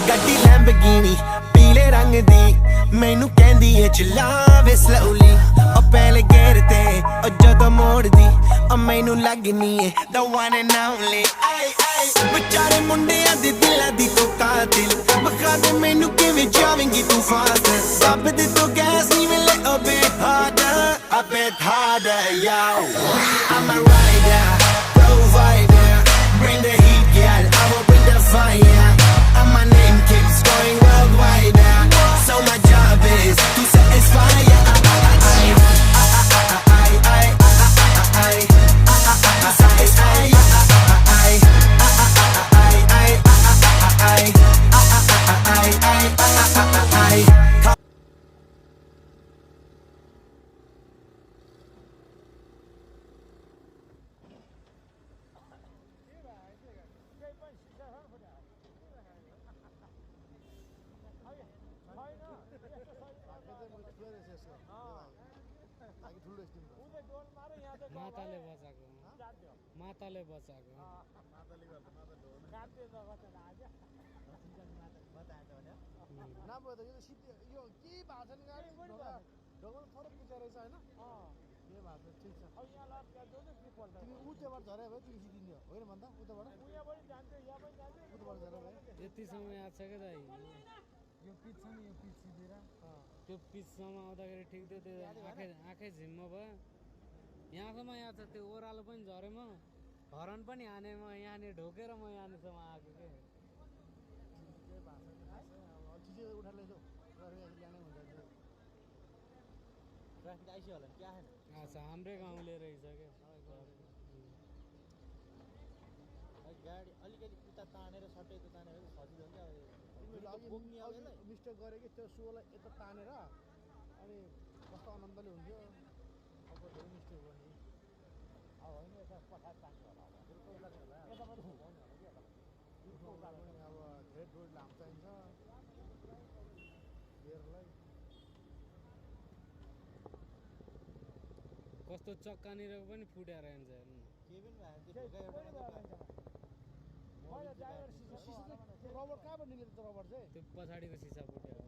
ਗੱਡੀ ਲੈਂਬਗੀਨੀ ਪੀਲੇ ਰੰਗ ਦੀ ਮੈਨੂੰ ਕਹਿੰਦੀ ਏ ਚਲਾਵੇ ਸਲੋਲੀ ਉਹ ਪਹਿਲੇ ਗੇਰ ਤੇ ਉਹ ਜਦੋਂ ਮੋੜਦੀ ਉਹ ਮੈਨੂੰ ਲੱਗਨੀ ਏ the one and only ਆਈ ਆਈ ਵਿਚਾਰੇ ਮੁੰਡਿਆਂ ਦੇ ਦਿਲਾਂ ਦੀ ਤੂੰ ਕਾਤਿਲ ਬਖਾ ਦੇ ਮੈਨੂੰ ਕਿਵੇਂ ਜਾਵੇਂਗੀ ਤੂੰ ਫਾਸਟ ਦੱਬ ਦੇ ਤੂੰ ਗੈਸ ਨਹੀਂ ਮਿਲੇ a bit harder yo I'm a rider provider bring the heat girl I will bring the fire and my name keeps going worldwide so my job is to satisfy माताले बचाएको नभए त यो सिधै यो के भएको छ नि गाडी ढोका थोरै पुगेको रहेछ होइन के भएको छ ठिक छ तिमी उताबाट झरे भयो तिमी सिधिन्थ्यो होइन भन्दा उताबाट झरे भयो यति समय आएको छ क्या दाइ यो पिच छ नि यो पिच सिधेर त्यो पिचसम्म आउँदाखेरि ठिक थियो त्यो आँखै झिम्म भयो यहाँसम्म यहाँ छ त्यो ओह्रालो पनि झरेम हरन पनि हानेमा यहाँनिर ढोकेर म यहाँनिरसम्म आएको के चिजै उठाएर लैजाऊ ल्यानै हुन्छ ट्राफिक आइसक्यो होला नि क्या आएन अच्छा हाम्रै गाउँले रहेछ क्या गाडी अलिकति उता तानेर सट्टै उता तानेर सजिलो हुन्छ अब मिस्टेक गरेँ कि त्यो सोलाई यता तानेर अनि कस्तो आनन्दले हुन्थ्यो अब धेरै मिस्टेक गर्ने होइन यता पठाएर तान्छु होला अब धेरै डोज लाम चाहिन्छ गियरलाई कस्तो चक्कानिर पनि फुट्या रहन्छ हेर्नु केही पनि रबर कहाँबाट निस्केको रबर चाहिँ त्यो पछाडिको सिसा फुट्यो